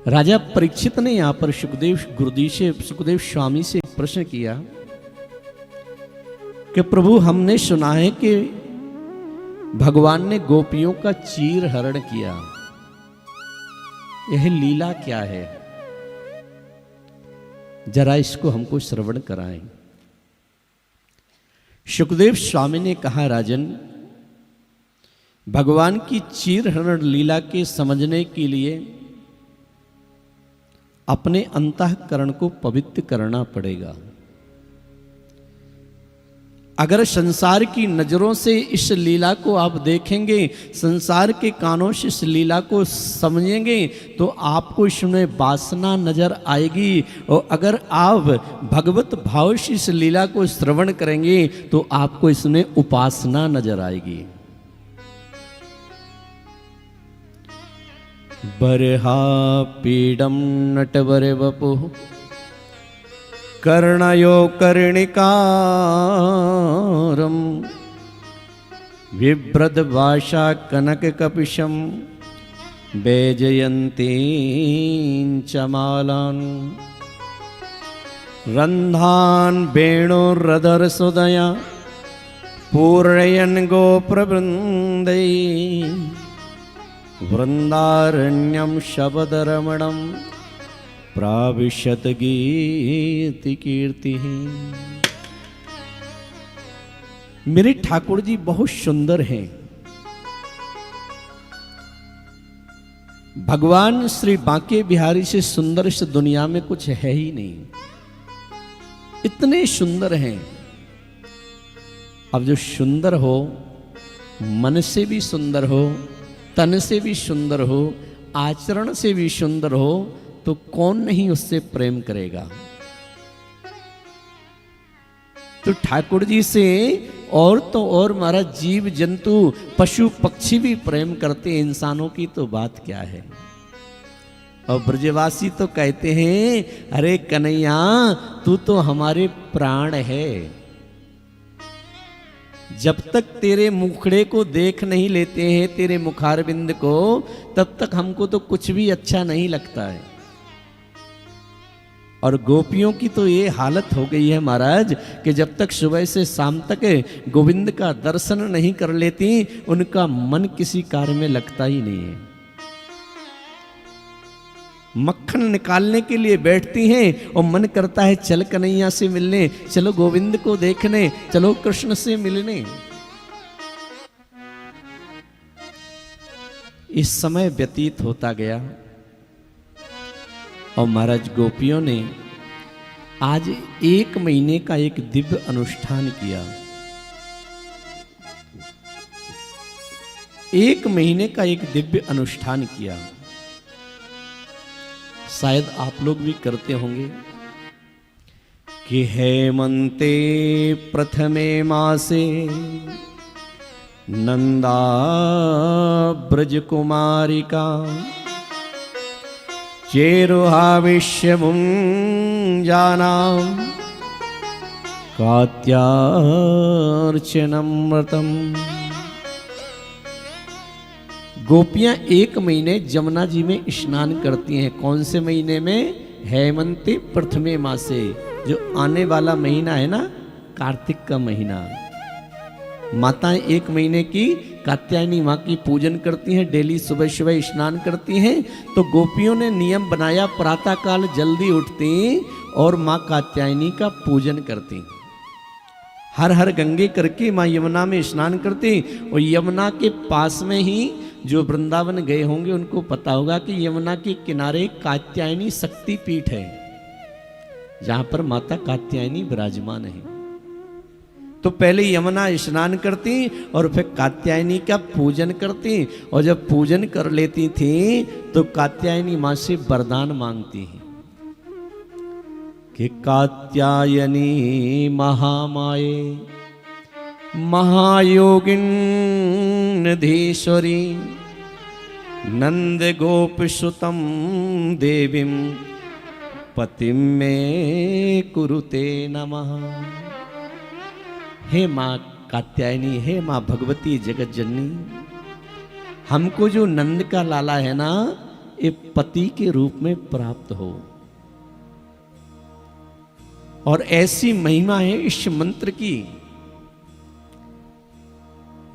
राजा परीक्षित ने यहां पर सुखदेव स्वामी से एक प्रश्न किया कि प्रभु, हमने सुना है कि भगवान ने गोपियों का चीर हरण किया, यह लीला क्या है? जरा इसको हमको श्रवण कराएं। सुखदेव स्वामी ने कहा, राजन, भगवान की चीर हरण लीला के समझने के लिए अपने अंतःकरण को पवित्र करना पड़ेगा। अगर संसार की नजरों से इस लीला को आप देखेंगे, संसार के कानों से इस लीला को समझेंगे, तो आपको इसमें वासना नजर आएगी। और अगर आप भगवत भाव से इस लीला को श्रवण करेंगे तो आपको इसमें उपासना नजर आएगी। बरहा पीडम नटवर वपुः कर्णयो कर्णिकारं बिभ्रद्भाषा कनककपिशं वैजयन्तीं च मालान् रन्ध्रान् वेणुरधरसुदया पूरयन् गोप्रवृन्दैः वृन्दारण्यं शबदरमणं प्राविशत गीति कीर्ति। मेरे ठाकुर जी बहुत सुंदर हैं। भगवान श्री बांके बिहारी से सुंदर इस दुनिया में कुछ है ही नहीं, इतने सुंदर हैं। अब जो सुंदर हो, मन से भी सुंदर हो, तन से भी सुंदर हो, आचरण से भी सुंदर हो, तो कौन नहीं उससे प्रेम करेगा? तो ठाकुर जी से और तो और महाराज जीव जंतु पशु पक्षी भी प्रेम करते हैं, इंसानों की तो बात क्या है। और ब्रजवासी तो कहते हैं, अरे कन्हैया, तू तो हमारे प्राण है। जब तक तेरे मुखड़े को देख नहीं लेते हैं, तेरे मुखारबिंद को, तब तक हमको तो कुछ भी अच्छा नहीं लगता है। और गोपियों की तो ये हालत हो गई है महाराज कि जब तक सुबह से शाम तक गोविंद का दर्शन नहीं कर लेती, उनका मन किसी कार्य में लगता ही नहीं है। मक्खन निकालने के लिए बैठती हैं और मन करता है चल कन्हैया से मिलने, चलो गोविंद को देखने, चलो कृष्ण से मिलने। इस समय व्यतीत होता गया और महाराज गोपियों ने आज 1 महीने का एक दिव्य अनुष्ठान किया। 1 महीने का एक दिव्य अनुष्ठान किया। शायद आप लोग भी करते होंगे कि हेमंते प्रथमे मासे नंदा ब्रज कुमारिका चेरुहाविष्यमुञ्जानां कात्यार्चनमृतम्। गोपियां 1 महीने जमुना जी में स्नान करती हैं। कौन से महीने में? हेमंती प्रथमे मासे, जो आने वाला महीना है ना, कार्तिक का महीना। माताएं 1 महीने की कात्यायनी माँ की पूजन करती हैं, डेली सुबह सुबह स्नान करती हैं। तो गोपियों ने नियम बनाया, प्रातःकाल जल्दी उठती और माँ कात्यायनी का पूजन करती। हर हर गंगे करके माँ यमुना में स्नान करती। और यमुना के पास में ही जो वृंदावन गए होंगे उनको पता होगा कि यमुना के किनारे कात्यायनी शक्ति पीठ है, जहां पर माता कात्यायनी विराजमान है। तो पहले यमुना स्नान करती और फिर कात्यायनी का पूजन करती। और जब पूजन कर लेती थी तो कात्यायनी माँ से वरदान मांगती हैं कि कात्यायनी महामाये महायोगिन्नधीश्वरी नंद गोप सुतम देवीं पतिम में कुरुते नमः। हे माँ कात्यायनी, हे माँ भगवती जगत जननी, हमको जो नंद का लाला है ना, ये पति के रूप में प्राप्त हो। और ऐसी महिमा है इस मंत्र की,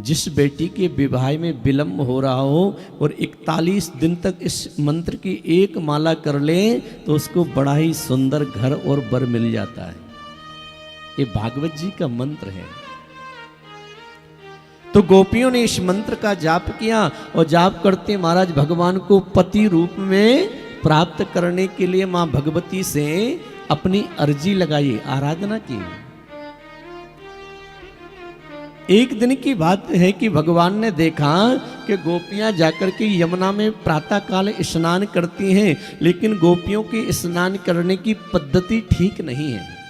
जिस बेटी के विवाह में विलंब हो रहा हो और 41 दिन तक इस मंत्र की एक माला कर ले तो उसको बड़ा ही सुंदर घर और वर मिल जाता है। ये भागवत जी का मंत्र है। तो गोपियों ने इस मंत्र का जाप किया और जाप करते महाराज भगवान को पति रूप में प्राप्त करने के लिए मां भगवती से अपनी अर्जी लगाई, आराधना की। एक दिन की बात है कि भगवान ने देखा कि गोपियां जाकर के यमुना में प्रातः काल स्नान करती हैं, लेकिन गोपियों के स्नान करने की पद्धति ठीक नहीं है।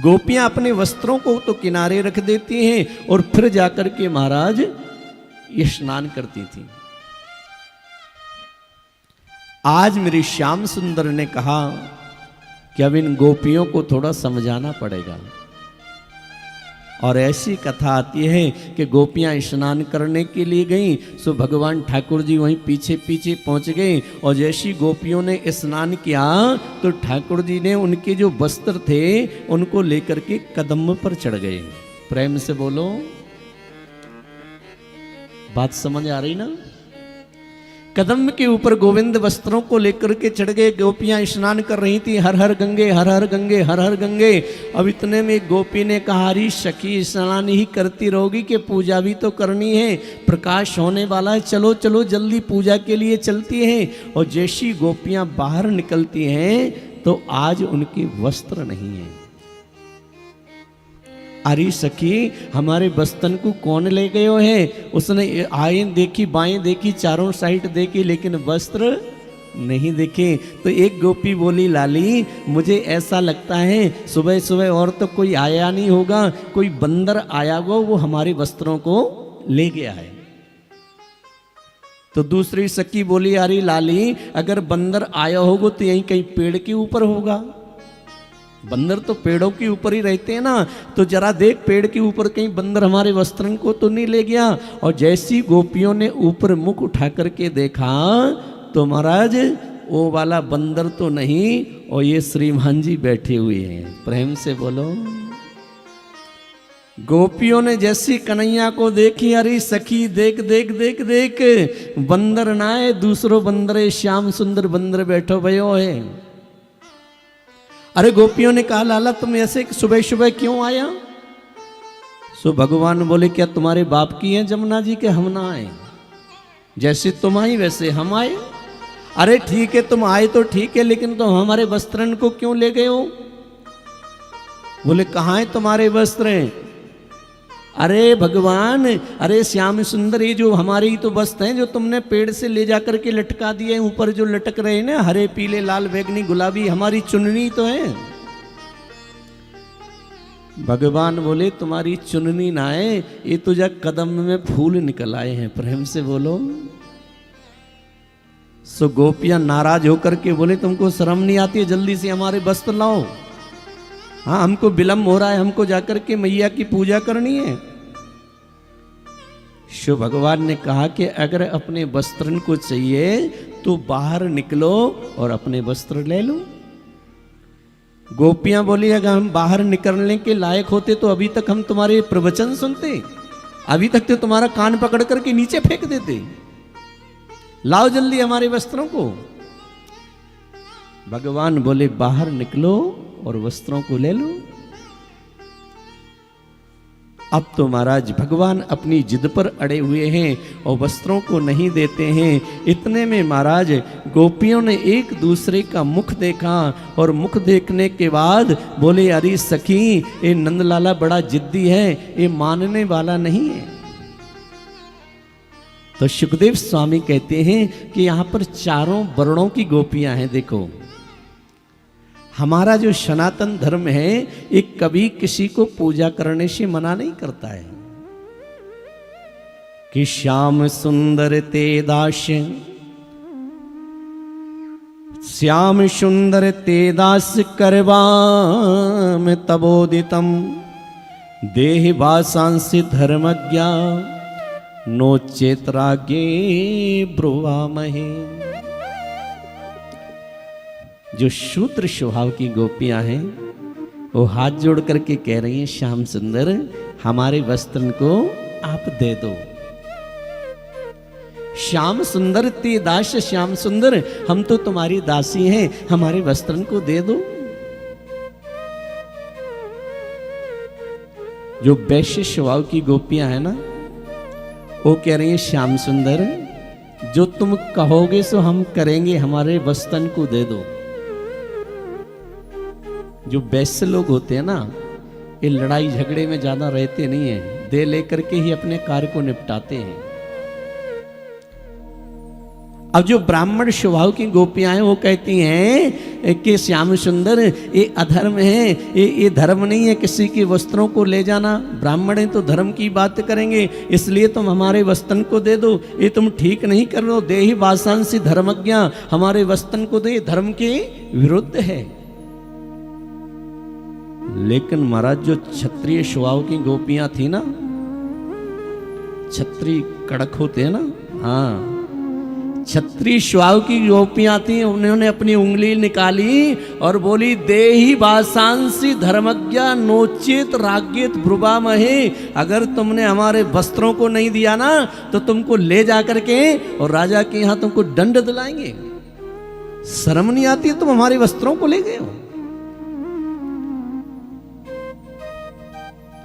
गोपियां अपने वस्त्रों को तो किनारे रख देती हैं और फिर जाकर के महाराज ये स्नान करती थी। आज मेरी श्याम सुंदर ने कहा कि अब इन गोपियों को थोड़ा समझाना पड़ेगा। और ऐसी कथा आती है कि गोपियां स्नान करने के लिए गईं, सो भगवान ठाकुर जी वहीं पीछे पीछे पहुंच गए और जैसी गोपियों ने स्नान किया तो ठाकुर जी ने उनके जो वस्त्र थे उनको लेकर के कदम पर चढ़ गए। प्रेम से बोलो, बात समझ आ रही ना? कदम के ऊपर गोविंद वस्त्रों को लेकर के चढ़ गए। गोपियां स्नान कर रही थी, हर हर गंगे हर हर गंगे हर हर गंगे। अब इतने में एक गोपी ने कहा, हरी सखी स्नान ही करती रहोगी कि पूजा भी तो करनी है, प्रकाश होने वाला है, चलो चलो जल्दी पूजा के लिए चलती हैं। और जैसी गोपियां बाहर निकलती हैं तो आज उनके वस्त्र नहीं है। अरे सखी, हमारे बस्तन को कौन ले गयो है? उसने आए देखी, बाएं देखी, चारों साइड देखी, लेकिन वस्त्र नहीं दिखे। तो एक गोपी बोली, लाली मुझे ऐसा लगता है सुबह सुबह और तो कोई आया नहीं होगा, कोई बंदर आया होगा, वो हमारे वस्त्रों को ले गया है। तो दूसरी सखी बोली, अरे लाली अगर बंदर आया होगा तो यहीं कहीं पेड़ के ऊपर होगा। बंदर तो पेड़ों के ऊपर ही रहते हैं ना, तो जरा देख पेड़ के ऊपर कहीं बंदर हमारे वस्त्रन को तो नहीं ले गया। और जैसी गोपियों ने ऊपर मुख उठा करके देखा तो महाराज वो वाला बंदर तो नहीं, और ये श्रीमान जी बैठे हुए हैं। प्रेम से बोलो। गोपियों ने जैसी कन्हैया को देखी, अरे सखी देख देख देख देख, बंदर ना है, दूसरो बंदर है, श्याम सुंदर बंदर बैठो भयो है। अरे गोपियों ने कहा, लाला तुम ऐसे सुबह सुबह क्यों आया? सो भगवान बोले, क्या तुम्हारे बाप की हैं जमुना जी के? हम ना आए, जैसे तुम आई वैसे हम आए। अरे ठीक है तुम आए तो ठीक है, लेकिन तुम हमारे वस्त्रन को क्यों ले गए हो? बोले कहाँ है तुम्हारे वस्त्र? अरे भगवान, अरे श्याम सुंदर, ये जो हमारे ही तो वस्त्र हैं जो तुमने पेड़ से ले जाकर के लटका दिए, ऊपर जो लटक रहे हैं ना, हरे पीले लाल बैगनी गुलाबी, हमारी चुन्नी तो है। भगवान बोले, तुम्हारी चुन्नी ना है, ये तुझा कदम में फूल निकल आए हैं। प्रेम से बोलो। सो गोपियां नाराज होकर के बोले, तुमको शर्म नहीं आती है? जल्दी से हमारे वस्त्र लाओ। हाँ, हमको विलंब हो रहा है, हमको जाकर के मैया की पूजा करनी है। शिव भगवान ने कहा कि अगर अपने वस्त्रन को चाहिए तो बाहर निकलो और अपने वस्त्र ले लो। गोपियां बोली, अगर हम बाहर निकलने के लायक होते तो अभी तक हम तुम्हारे प्रवचन सुनते, अभी तक तो तुम्हारा कान पकड़ करके नीचे फेंक देते। लाओ जल्दी हमारे वस्त्रों को। भगवान बोले, बाहर निकलो और वस्त्रों को ले लो। अब तो महाराज भगवान अपनी जिद पर अड़े हुए हैं और वस्त्रों को नहीं देते हैं। इतने में महाराज गोपियों ने एक दूसरे का मुख देखा और मुख देखने के बाद बोले, अरे सखी, ये नंदलाला बड़ा जिद्दी है, ये मानने वाला नहीं है। तो सुखदेव स्वामी कहते हैं कि यहां पर चारों वर्णों की गोपियां हैं। देखो, हमारा जो सनातन धर्म है, एक कभी किसी को पूजा करने से मना नहीं करता है कि श्याम सुंदर ते दास, श्याम सुंदर ते दास करवाम तबोदितम देह वासांसि धर्मज्ञा नो चेतरागे ब्रुवामहे। जो शूद्र स्वभाव की गोपियां हैं वो हाथ जोड़ करके कह रही हैं, श्याम सुंदर हमारे वस्त्र को आप दे दो। श्याम सुंदर ते दास, श्याम सुंदर हम तो तुम्हारी दासी हैं, हमारे वस्त्र को दे दो। जो वैश्य स्वभाव की गोपियां हैं ना, वो कह रही हैं, श्याम सुंदर जो तुम कहोगे सो हम करेंगे, हमारे वस्त्र को दे दो। जो वैश्य लोग होते हैं ना, ये लड़ाई झगड़े में ज्यादा रहते नहीं है, दे लेकर के ही अपने कार्य को निपटाते हैं। अब जो ब्राह्मण स्वभाव की गोपियां हैं वो कहती हैं कि श्याम सुंदर ये अधर्म है, ये धर्म नहीं है किसी के वस्त्रों को ले जाना। ब्राह्मण है तो धर्म की बात करेंगे, इसलिए तुम हमारे वस्त्र को दे दो। ये तुम ठीक नहीं कर रहे हो, दे ही वासांसी धर्मज्ञा, हमारे वस्त्र को दे, धर्म के विरुद्ध है। लेकिन महाराज जो क्षत्रिय स्वभाव की गोपियां थी ना, क्षत्रिय कड़क होते हैं ना, हाँ, क्षत्रिय स्वभाव की गोपियां थी, उन्होंने अपनी उंगली निकाली और बोली, देहि वासांसी धर्मज्ञा नोचेत राज्ञेत ब्रुवामहे। अगर तुमने हमारे वस्त्रों को नहीं दिया ना तो तुमको ले जा करके और राजा के यहां तुमको दंड दिलाएंगे। शर्म नहीं आती तुम हमारे वस्त्रों को ले गए हो।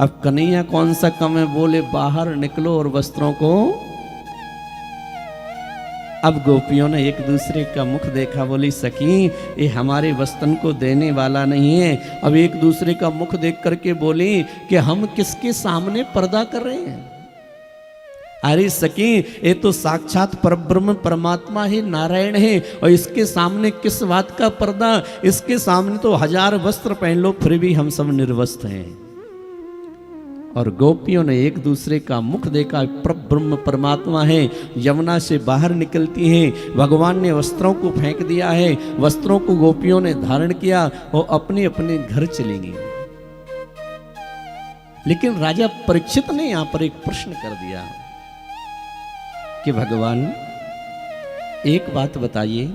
अब कन्हैया कौन सा कम है, बोले बाहर निकलो और वस्त्रों को। अब गोपियों ने एक दूसरे का मुख देखा, बोली सखी ये हमारे वस्त्र को देने वाला नहीं है। अब एक दूसरे का मुख देख करके बोली कि हम किसके सामने पर्दा कर रहे हैं। अरे सखी ये तो साक्षात परब्रह्म परमात्मा ही नारायण है, और इसके सामने किस बात का पर्दा। इसके सामने तो 1000 वस्त्र पहन लो फिर भी हम सब निर्वस्त्र हैं। और गोपियों ने एक दूसरे का मुख देखा, ब्रह्म परमात्मा है, यमुना से बाहर निकलती हैं। भगवान ने वस्त्रों को फेंक दिया है, वस्त्रों को गोपियों ने धारण किया और अपने अपने घर चली गई। लेकिन राजा परीक्षित ने यहां पर एक प्रश्न कर दिया कि भगवान एक बात बताइए।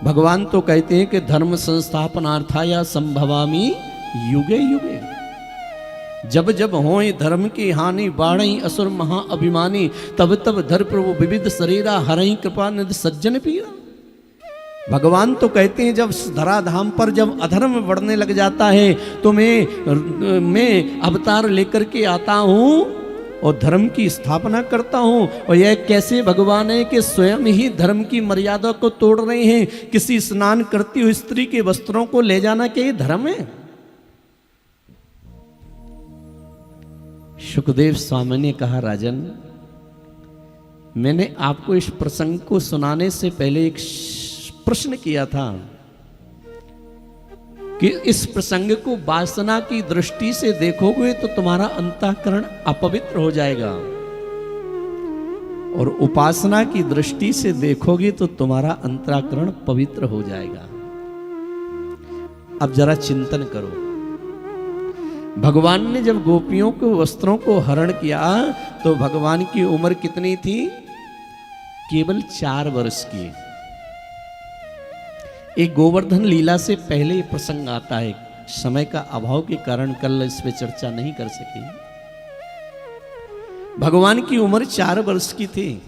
भगवान तो कहते हैं कि धर्म संस्थापनार्थाय संभवामि युगे युगे। जब जब होए धर्म की हानि, बाढ़ई असुर महा अभिमानी, तब तब धर प्रभु विविध शरीरा, हरई कृपा निधि सज्जन पीरा। भगवान तो कहते हैं जब धराधाम पर जब अधर्म बढ़ने लग जाता है तो मैं अवतार लेकर के आता हूँ और धर्म की स्थापना करता हूँ। और यह कैसे भगवान है कि स्वयं ही धर्म की मर्यादा को तोड़ रहे हैं। किसी स्नान करती हुई स्त्री के वस्त्रों को ले जाना क्या ये धर्म है? सुखदेव स्वामी ने कहा, राजन मैंने आपको इस प्रसंग को सुनाने से पहले एक प्रश्न किया था कि इस प्रसंग को वासना की दृष्टि से देखोगे तो तुम्हारा अंतःकरण अपवित्र हो जाएगा, और उपासना की दृष्टि से देखोगे तो तुम्हारा अंतःकरण पवित्र हो जाएगा। अब जरा चिंतन करो, भगवान ने जब गोपियों के वस्त्रों को हरण किया तो भगवान की उम्र कितनी थी? केवल 4 वर्ष की। एक गोवर्धन लीला से पहले प्रसंग आता है, समय का अभाव के कारण कल इस पे चर्चा नहीं कर सके। भगवान की उम्र 4 वर्ष की थी।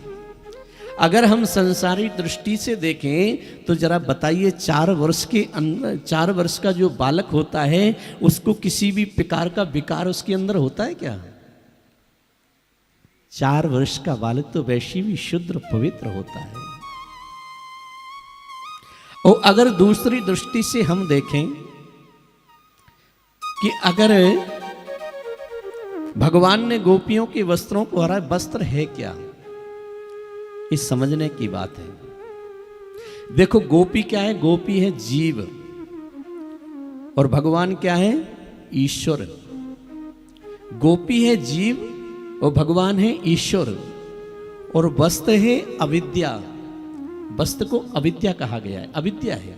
अगर हम संसारी दृष्टि से देखें तो जरा बताइए 4 वर्ष का जो बालक होता है उसको किसी भी प्रकार का विकार उसके अंदर होता है क्या? 4 वर्ष का बालक तो वैसे भी शुद्ध पवित्र होता है। और अगर दूसरी दृष्टि से हम देखें कि अगर भगवान ने गोपियों के वस्त्रों को हरा, वस्त्र है क्या, इस समझने की बात है। देखो गोपी क्या है? गोपी है जीव, और भगवान क्या है? ईश्वर। गोपी है जीव और भगवान है ईश्वर, और वस्त्र है अविद्या। वस्त्र को अविद्या कहा गया है, अविद्या है।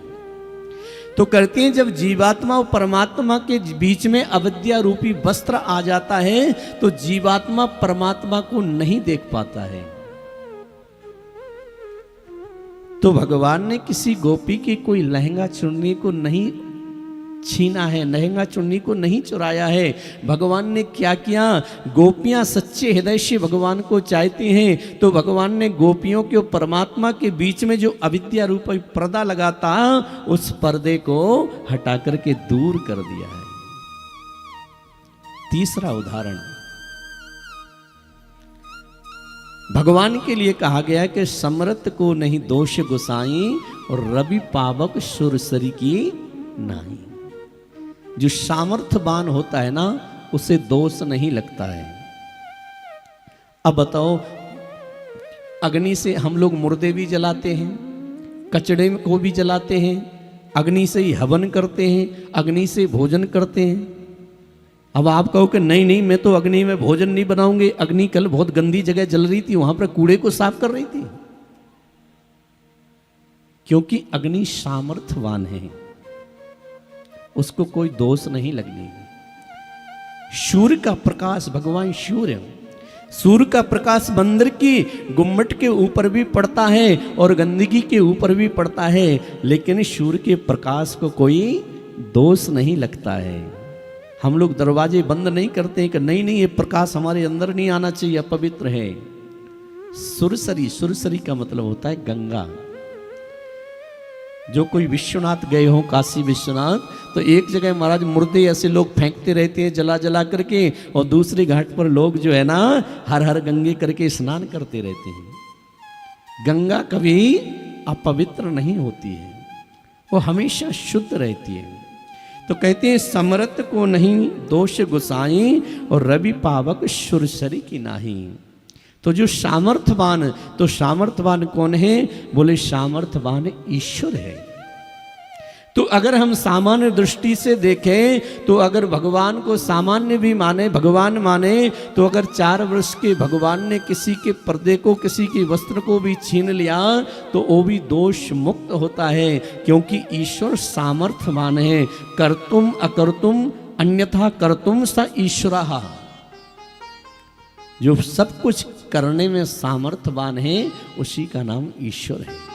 तो कहते हैं जब जीवात्मा और परमात्मा के बीच में अविद्या रूपी वस्त्र आ जाता है तो जीवात्मा परमात्मा को नहीं देख पाता है। तो भगवान ने किसी गोपी की कोई लहंगा चुन्नी को नहीं छीना है, लहंगा चुन्नी को नहीं चुराया है। भगवान ने क्या किया, गोपियां सच्चे हृदय से भगवान को चाहती हैं तो भगवान ने गोपियों के और परमात्मा के बीच में जो अविद्या रूपी पर्दा लगा था उस पर्दे को हटा करके दूर कर दिया है। तीसरा उदाहरण भगवान के लिए कहा गया कि समर्थ को नहीं दोष गुसाई और रवि पावक सुरसरी की नाही। जो सामर्थ्यवान होता है ना उसे दोष नहीं लगता है। अब बताओ, अग्नि से हम लोग मुर्दे भी जलाते हैं, कचड़े को भी जलाते हैं, अग्नि से ही हवन करते हैं, अग्नि से भोजन करते हैं। अब आप कहो कि नहीं नहीं मैं तो अग्नि में भोजन नहीं बनाऊंगी, अग्नि कल बहुत गंदी जगह जल रही थी, वहां पर कूड़े को साफ कर रही थी। क्योंकि अग्नि सामर्थ्यवान है, उसको कोई दोष नहीं लगने। सूर्य का प्रकाश, भगवान सूर्य, सूर्य का प्रकाश मंदिर की गुम्मट के ऊपर भी पड़ता है और गंदगी के ऊपर भी पड़ता है, लेकिन सूर्य के प्रकाश को कोई दोष नहीं लगता है। हम लोग दरवाजे बंद नहीं करते हैं कि नहीं नहीं ये प्रकाश हमारे अंदर नहीं आना चाहिए, अपवित्र है। सुरसरी, सुरसरी का मतलब होता है गंगा। जो कोई विश्वनाथ गए हो, काशी विश्वनाथ, तो एक जगह महाराज मुर्दे ऐसे लोग फेंकते रहते हैं जला जला करके, और दूसरी घाट पर लोग जो है ना हर हर गंगे करके स्नान करते रहते हैं। गंगा कभी अपवित्र नहीं होती है, वो हमेशा शुद्ध रहती है। तो कहते हैं समरथ को नहीं दोष गुसाई और रवि पावक सुरसरी की नाही। तो जो सामर्थ्यवान, तो सामर्थ्यवान कौन है, बोले सामर्थ्यवान ईश्वर है। तो अगर हम सामान्य दृष्टि से देखें तो अगर भगवान को सामान्य भी माने, भगवान माने, तो अगर 4 वर्ष के भगवान ने किसी के पर्दे को, किसी के वस्त्र को भी छीन लिया तो वो भी दोष मुक्त होता है, क्योंकि ईश्वर सामर्थ्यवान है। कर्तुम अकर्तुम अन्यथा कर्तुम स ईश्वरः। जो सब कुछ करने में सामर्थ्यवान है उसी का नाम ईश्वर है।